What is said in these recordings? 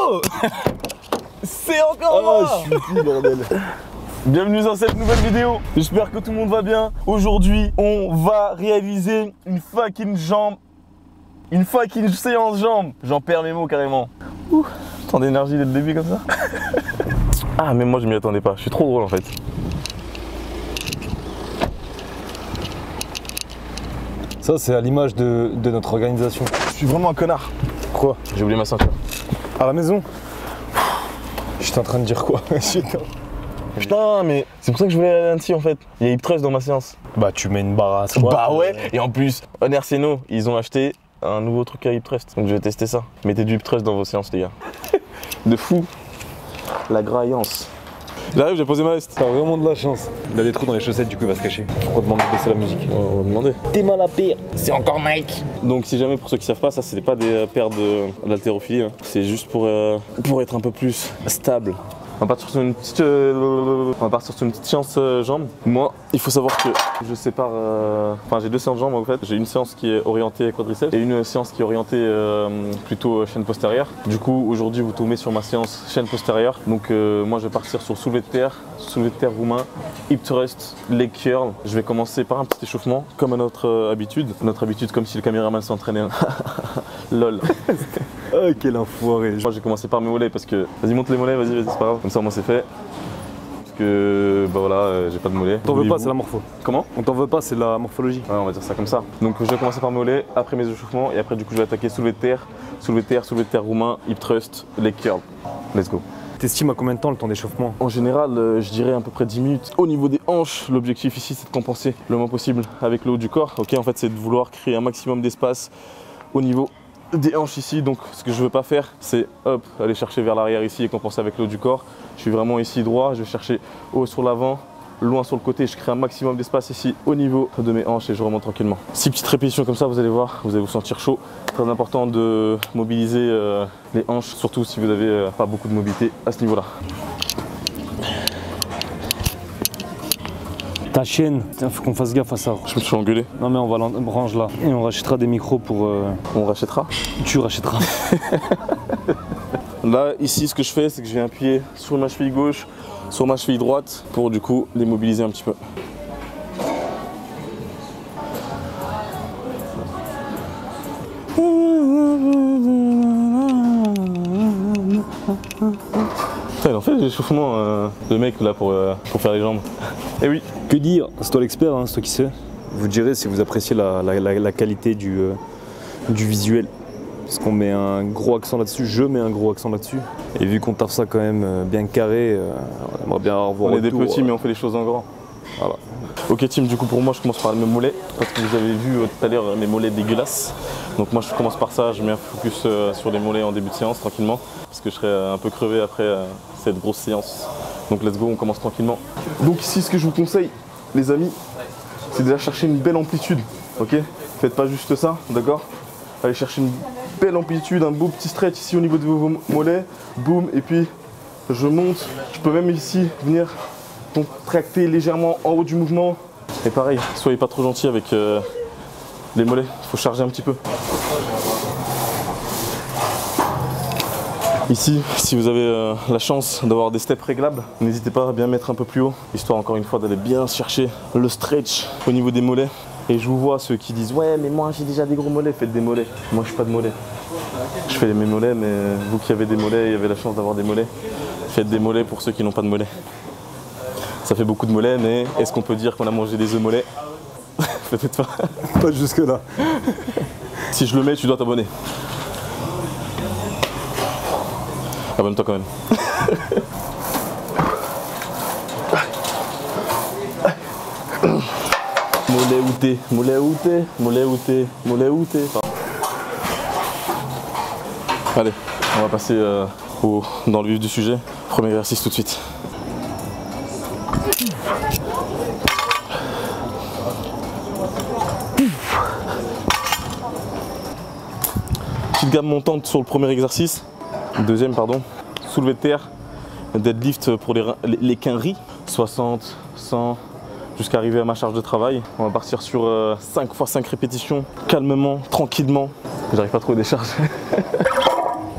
Oh c'est encore moi. Je suis fou, bordel. Bienvenue dans cette nouvelle vidéo. J'espère que tout le monde va bien. Aujourd'hui, on va réaliser une fucking séance jambes. J'en perds mes mots carrément. Ouh, tant d'énergie dès le début comme ça. Ah mais moi je m'y attendais pas. Je suis trop drôle en fait. Ça, c'est à l'image de notre organisation. Je suis vraiment un connard. Quoi? J'ai oublié ma ceinture. À la maison? J'étais en train de dire quoi? Putain, mais c'est pour ça que je voulais aller à Annecy en fait. Il y a Hip Thrust dans ma séance. Bah, tu mets une barre à squat. Bah ouais, et en plus, Honor Seno, ils ont acheté un nouveau truc à Hip Thrust. Donc je vais tester ça. Mettez du Hip Thrust dans vos séances, les gars. De fou. La graillance. J'arrive, j'ai posé ma veste. T'as vraiment de la chance. Il a des trous dans les chaussettes, du coup, il va se cacher. Pourquoi demander de baisser la musique? On va demander. T'es mal à pire. C'est encore Nike. Donc si jamais, pour ceux qui savent pas, ça c'est pas des paires d'haltérophilie. Hein. C'est juste pour être un peu plus stable. On va partir sur une petite séance jambes. Moi, il faut savoir que je sépare. Enfin, j'ai deux séances jambes en fait. J'ai une séance qui est orientée quadriceps et une séance qui est orientée plutôt chaîne postérieure. Du coup, aujourd'hui, vous tombez sur ma séance chaîne postérieure. Donc, moi, je vais partir sur soulevé de terre roumain, hip thrust, leg curl. Je vais commencer par un petit échauffement, comme à notre habitude. Notre habitude, comme si le caméraman s'entraînait. Lol. Ah, quel enfoiré. Moi j'ai commencé par mes mollets parce que. Vas-y, monte les mollets, vas-y, c'est pas grave. Comme ça, moi c'est fait. Parce que, bah voilà, j'ai pas de mollets. On t'en veut pas, c'est la morpho. Comment? On t'en veut pas, c'est la morphologie. Ouais, on va dire ça comme ça. Donc je vais commencer par mes mollets, après mes échauffements, et après, du coup, je vais attaquer soulevé de terre roumain, hip thrust, leg curl. Let's go. T'estimes à combien de temps le temps d'échauffement? En général, je dirais à peu près 10 minutes. Au niveau des hanches, l'objectif ici, c'est de compenser le moins possible avec le haut du corps. Ok, en fait, c'est de vouloir créer un maximum d'espace au niveau des hanches ici. Donc ce que je veux pas faire, c'est hop, aller chercher vers l'arrière ici et compenser avec le haut du corps. Je suis vraiment ici droit, je vais chercher haut sur l'avant, loin sur le côté, je crée un maximum d'espace ici au niveau de mes hanches et je remonte tranquillement. 6 petites répétitions comme ça, vous allez voir, vous allez vous sentir chaud. Très important de mobiliser les hanches, surtout si vous n'avez pas beaucoup de mobilité à ce niveau-là. Ta chienne, faut qu'on fasse gaffe à ça. Je me suis engueulé. Non mais on va branche là. Et on rachètera des micros pour... On rachètera. Tu rachèteras. Là, ici, ce que je fais, c'est que je viens appuyer sur ma cheville gauche, sur ma cheville droite, pour du coup les mobiliser un petit peu. Il en fait l'échauffement, le mec là pour faire les jambes. Et oui. Que dire? C'est toi l'expert, hein, c'est toi qui sais. Vous direz si vous appréciez la qualité du visuel. Parce qu'on met un gros accent là-dessus, je mets un gros accent là-dessus. Et vu qu'on taffe ça quand même bien carré, on aimerait bien avoir on est des petits mais on fait les choses en grand. Voilà. Ok team, du coup pour moi je commence par mes mollets. Parce que vous avez vu tout à l'heure mes mollets dégueulasses. Donc moi je commence par ça, je mets un focus sur les mollets en début de séance tranquillement. Parce que je serai un peu crevé après cette grosse séance. Donc let's go, on commence tranquillement. Donc ici ce que je vous conseille les amis, c'est déjà chercher une belle amplitude. Ok, faites pas juste ça, d'accord? Allez chercher une belle amplitude, un beau petit stretch ici au niveau de vos mollets. Boum, et puis je monte. Je peux même ici venir contracter légèrement en haut du mouvement. Et pareil, soyez pas trop gentil avec les mollets, il faut charger un petit peu. Ici, si vous avez la chance d'avoir des steps réglables, n'hésitez pas à bien mettre un peu plus haut, histoire encore une fois d'aller bien chercher le stretch au niveau des mollets. Et je vous vois ceux qui disent ouais mais moi j'ai déjà des gros mollets, faites des mollets. Moi je suis pas de mollets. Je fais mes mollets, mais vous qui avez des mollets et avez la chance d'avoir des mollets, faites des mollets pour ceux qui n'ont pas de mollets. Ça fait beaucoup de mollets, mais est-ce qu'on peut dire qu'on a mangé des œufs mollets? Peut-être pas. Pas jusque là. Si je le mets, tu dois t'abonner. Abonne-toi quand même. Mollet outé, mollet outé, mollet outé, mollet outé. Allez, on va passer dans le vif du sujet. Premier exercice tout de suite. Petite gamme montante sur le premier exercice. Deuxième, pardon. Soulevé de terre, deadlift pour les quinries. 60, 100, jusqu'à arriver à ma charge de travail. On va partir sur 5 x 5 répétitions, calmement, tranquillement. J'arrive pas à trouver des charges.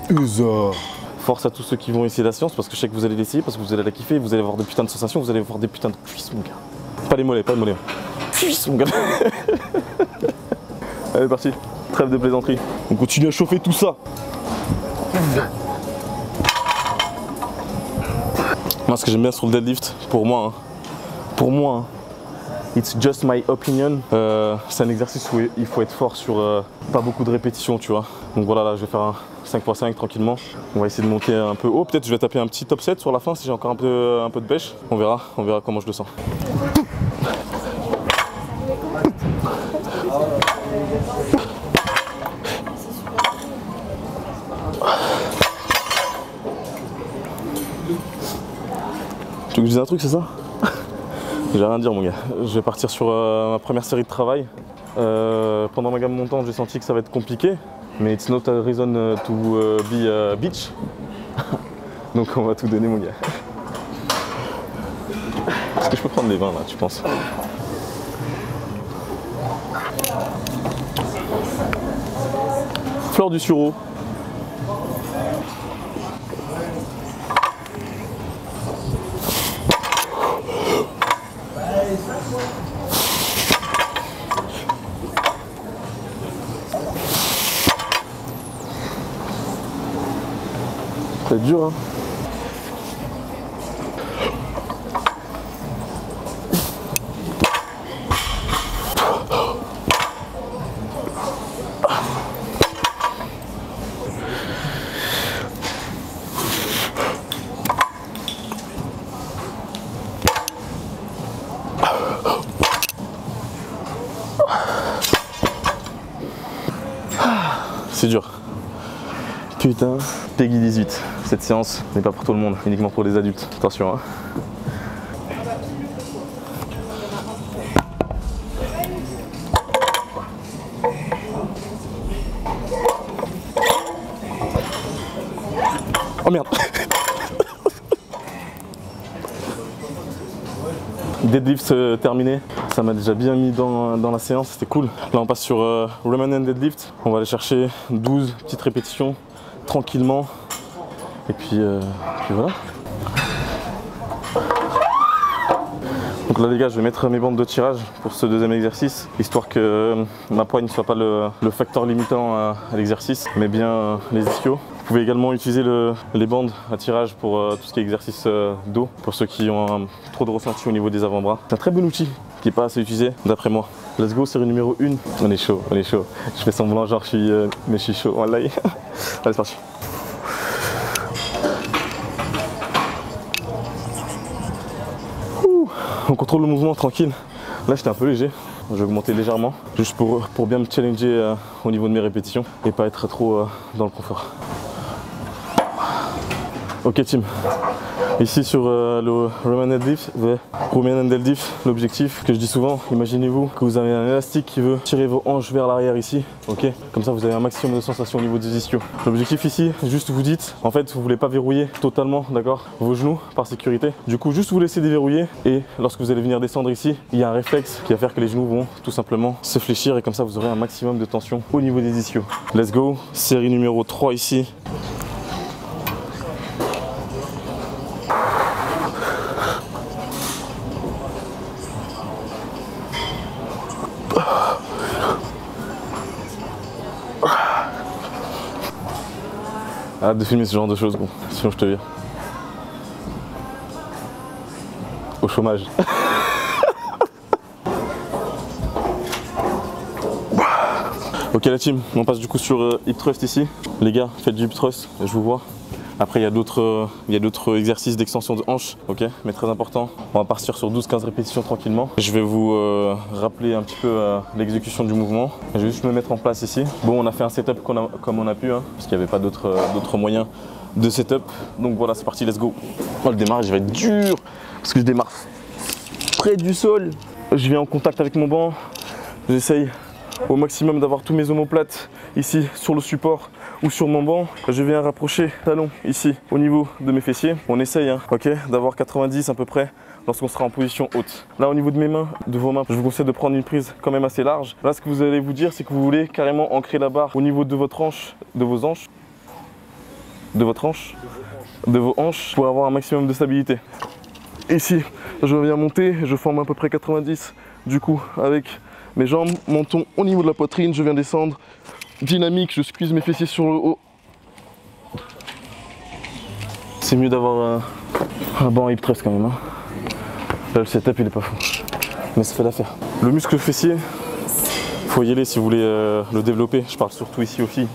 Usa. Force à tous ceux qui vont essayer la séance parce que je sais que vous allez l'essayer, parce que vous allez la kiffer, vous allez avoir des putains de sensations, vous allez avoir des putains de cuisses mon gars. Pas les mollets, pas les mollets. Cuisses mon gars. Allez parti, trêve de plaisanterie. On continue à chauffer tout ça. Moi ce que j'aime bien sur le deadlift, pour moi, it's just my opinion, c'est un exercice où il faut être fort sur pas beaucoup de répétitions, tu vois. Donc voilà, là je vais faire un 5x5 tranquillement. On va essayer de monter un peu haut. Peut-être je vais taper un petit top 7 sur la fin si j'ai encore un peu de pêche. On verra comment je le sens. Tu veux que je dise un truc, c'est ça? J'ai rien à dire mon gars. Je vais partir sur ma première série de travail. Pendant ma gamme montante, j'ai senti que ça va être compliqué. Mais it's not a reason to be a bitch. Donc on va tout donner mon gars. Est-ce que je peux prendre les 20 là, tu penses? Fleur du sureau. C'est dur hein. C'est dur. Putain, Peggy 18. Cette séance n'est pas pour tout le monde, uniquement pour les adultes. Attention hein. Oh merde. Deadlift terminé. Ça m'a déjà bien mis dans la séance, c'était cool. Là on passe sur Roman and Deadlift. On va aller chercher 12 petites répétitions tranquillement. Et puis voilà. Donc là les gars, je vais mettre mes bandes de tirage pour ce deuxième exercice, histoire que ma poigne ne soit pas le facteur limitant à l'exercice, mais bien les ischios. Vous pouvez également utiliser les bandes à tirage pour tout ce qui est exercice dos, pour ceux qui ont trop de ressenti au niveau des avant-bras. C'est un très bon outil qui n'est pas assez utilisé d'après moi. Let's go, série numéro 1. On est chaud, on est chaud. Je fais semblant genre mais je suis chaud. Voilà. Allez, c'est parti. On contrôle le mouvement tranquille. Là j'étais un peu léger, je vais augmenter légèrement, juste pour bien me challenger au niveau de mes répétitions et pas être trop dans le confort. Ok team, ici sur le Roman and Deadlift, l'objectif que je dis souvent, imaginez-vous que vous avez un élastique qui veut tirer vos hanches vers l'arrière ici, ok? Comme ça vous avez un maximum de sensations au niveau des ischios. L'objectif ici, juste vous dites, en fait vous voulez pas verrouiller totalement, d'accord, vos genoux par sécurité. Du coup juste vous laissez déverrouiller et lorsque vous allez venir descendre ici, il y a un réflexe qui va faire que les genoux vont tout simplement se fléchir et comme ça vous aurez un maximum de tension au niveau des ischios. Let's go, série numéro 3 ici. Arrête de filmer ce genre de choses, gros. Sinon je te vire. Au chômage. Ok la team, on passe du coup sur hip thrust ici. Les gars, faites du hip thrust, je vous vois. Après il y a d'autres exercices d'extension de hanches, ok, mais très important. On va partir sur 12-15 répétitions tranquillement. Je vais vous rappeler un petit peu l'exécution du mouvement. Je vais juste me mettre en place ici. Bon, on a fait un setup comme on a pu, hein, parce qu'il n'y avait pas d'autres moyens de setup. Donc voilà, c'est parti, let's go. Oh, le démarrage il va être dur, parce que je démarre près du sol. Je viens en contact avec mon banc. J'essaye au maximum d'avoir tous mes omoplates ici sur le support ou sur mon banc. Je viens rapprocher talon ici au niveau de mes fessiers. On essaye hein, ok, d'avoir 90 à peu près lorsqu'on sera en position haute. Là au niveau de mes mains, de vos mains, je vous conseille de prendre une prise quand même assez large. Là ce que vous allez vous dire, c'est que vous voulez carrément ancrer la barre au niveau de votre hanche, de vos hanches, de votre hanche. de vos hanches pour avoir un maximum de stabilité. Ici, je viens monter, je forme à peu près 90. Du coup, avec mes jambes, menton au niveau de la poitrine, je viens descendre. Dynamique, je squeeze mes fessiers sur le haut. C'est mieux d'avoir un banc hip thrust quand même. Hein. Là, le setup il est pas fou, mais ça fait l'affaire. Le muscle fessier, faut y aller si vous voulez le développer. Je parle surtout ici aux filles,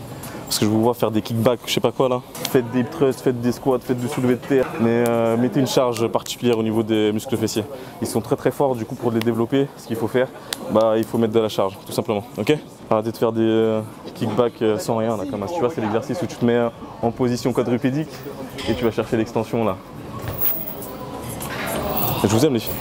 parce que je vous vois faire des kickbacks, je sais pas quoi là. Faites des hip thrusts, faites des squats, faites du soulevé de terre, mais mettez une charge particulière au niveau des muscles fessiers. Ils sont très très forts, du coup pour les développer, ce qu'il faut faire, bah il faut mettre de la charge, tout simplement, ok? Arrêtez de faire des kickbacks sans rien là, comme ça. Tu vois, c'est l'exercice où tu te mets en position quadrupédique et tu vas chercher l'extension là. Je vous aime les filles.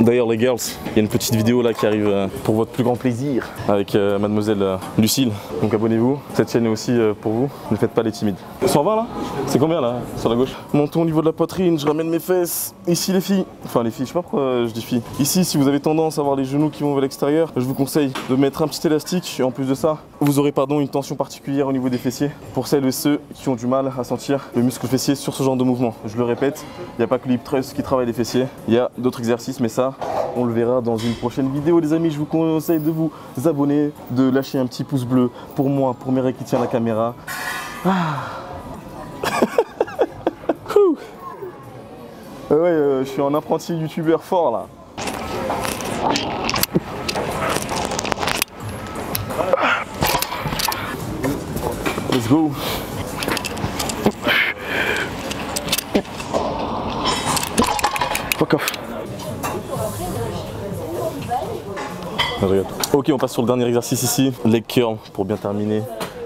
D'ailleurs les girls, il y a une petite vidéo là qui arrive pour votre plus grand plaisir avec mademoiselle Lucille. Donc abonnez-vous, cette chaîne est aussi pour vous, ne faites pas les timides. 120 là? C'est combien là, sur la gauche? Menton au niveau de la poitrine, je ramène mes fesses. Ici les filles, enfin les filles, je sais pas pourquoi je dis filles. Ici si vous avez tendance à avoir les genoux qui vont vers l'extérieur, je vous conseille de mettre un petit élastique et en plus de ça, vous aurez une tension particulière au niveau des fessiers. Pour celles et ceux qui ont du mal à sentir le muscle fessier sur ce genre de mouvement. Je le répète, il n'y a pas que le hip thrust qui travaille les fessiers, il y a d'autres exercices, mais ça, on le verra dans une prochaine vidéo les amis. Je vous conseille de vous abonner, de lâcher un petit pouce bleu pour moi, pour Mireille qui tient la caméra. Ouais, je suis un apprenti youtubeur fort là. Let's go. Fuck off. Regarde. Ok, on passe sur le dernier exercice ici, leg curl pour bien terminer.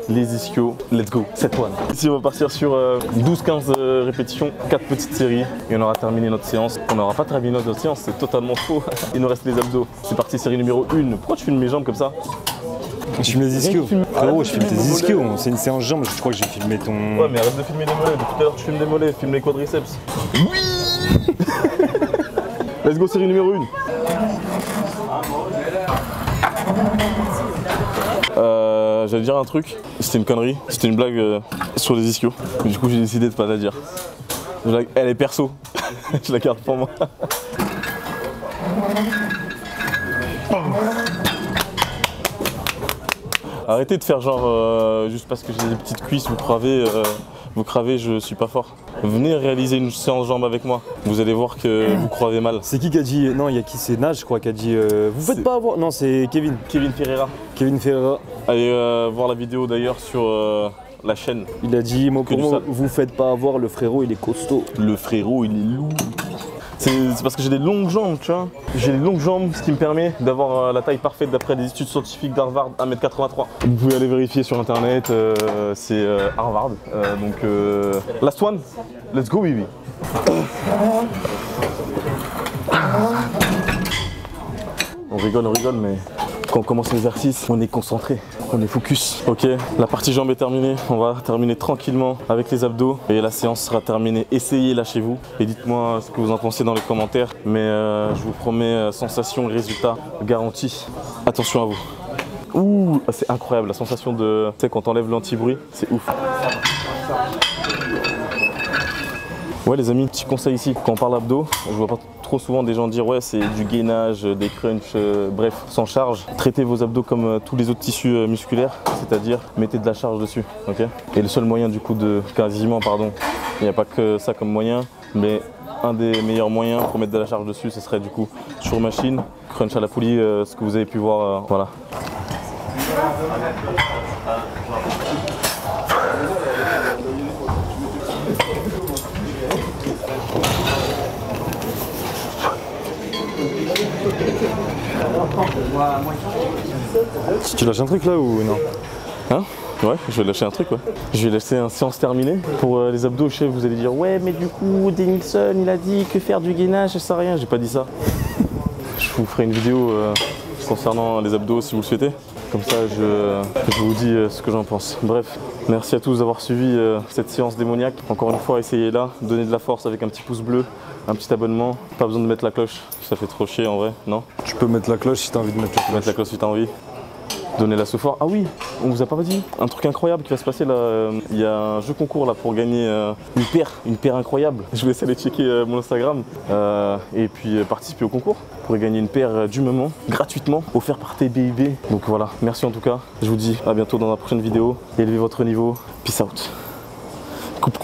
Les ischios, let's go, 7 one. Ici on va partir sur 12-15 répétitions, 4 petites séries et on aura terminé notre séance. On n'aura pas terminé notre séance, c'est totalement faux. Il nous reste les abdos. C'est parti, série numéro 1. Pourquoi tu filmes mes jambes comme ça? Je filme les ischios. Frérot, je filme tes ischios. C'est une séance jambes, je crois que j'ai filmé ton... Ouais mais arrête de filmer les mollets, depuis tout à l'heure tu filmes des mollets, filme les quadriceps. Oui. Let's go, série numéro 1. J'allais dire un truc, c'était une connerie, c'était une blague sur les ischios. Du coup j'ai décidé de pas la dire. Elle est perso, je la garde pour moi. Arrêtez de faire genre juste parce que j'ai des petites cuisses, vous cravez, je suis pas fort. Venez réaliser une séance jambes avec moi. Vous allez voir que vous cravez mal. C'est qui a dit... Non, il y a qui? C'est Nage, je crois, qui a dit... Vous faites pas avoir... Non, c'est Kevin. Kevin Ferreira. Kevin Ferreira. Allez voir la vidéo d'ailleurs sur la chaîne. Il a dit, moi pour moi, vous faites pas avoir, le frérot, il est costaud. Le frérot, il est lourd. C'est parce que j'ai des longues jambes, tu vois. J'ai des longues jambes, ce qui me permet d'avoir la taille parfaite d'après des études scientifiques d'Harvard, 1m83. Vous pouvez aller vérifier sur internet, c'est Harvard. Donc, last one, let's go, baby. On rigole, mais quand on commence l'exercice, on est concentré, on est focus. Ok, la partie jambes est terminée, on va terminer tranquillement avec les abdos et la séance sera terminée. Essayez, lâchez-vous et dites-moi ce que vous en pensez dans les commentaires. Mais je vous promets sensation et résultat garantis. Attention à vous. Ouh, c'est incroyable la sensation de... Tu sais, quand t'enlèves l'anti-bruit, c'est ouf. Ouais les amis, petit conseil ici, quand on parle abdos, je vois pas trop souvent des gens dire ouais c'est du gainage, des crunchs, bref, sans charge. Traitez vos abdos comme tous les autres tissus musculaires, c'est-à-dire mettez de la charge dessus, ok? Et le seul moyen du coup de, quasiment pardon, il n'y a pas que ça comme moyen, mais un des meilleurs moyens pour mettre de la charge dessus, ce serait du coup sur machine, crunch à la poulie, ce que vous avez pu voir, voilà. Tu lâches un truc là ou non? Hein? Ouais, je vais lâcher un truc, ouais. Je vais laisser une séance terminée. Pour les abdos, je sais, vous allez dire ouais, mais du coup, Dennison, il a dit que faire du gainage, ça sert à rien. J'ai pas dit ça. Je vous ferai une vidéo concernant les abdos si vous le souhaitez. Comme ça, je vous dis ce que j'en pense. Bref, merci à tous d'avoir suivi cette séance démoniaque. Encore une fois, essayez-la, donnez de la force avec un petit pouce bleu, un petit abonnement. Pas besoin de mettre la cloche, ça fait trop chier en vrai, non? Tu peux mettre la cloche si t'as envie de mettre la cloche. Mettre la cloche si t'as envie. Donner la souffle. Ah oui, on vous a pas dit un truc incroyable qui va se passer là. Il y a un jeu concours là pour gagner une paire incroyable. Je vais essayer d'aller checker mon Instagram et puis participer au concours pour gagner une paire du moment, gratuitement, offert par TBIB. Donc voilà, merci en tout cas. Je vous dis à bientôt dans la prochaine vidéo. Élevez votre niveau. Peace out. Coupe.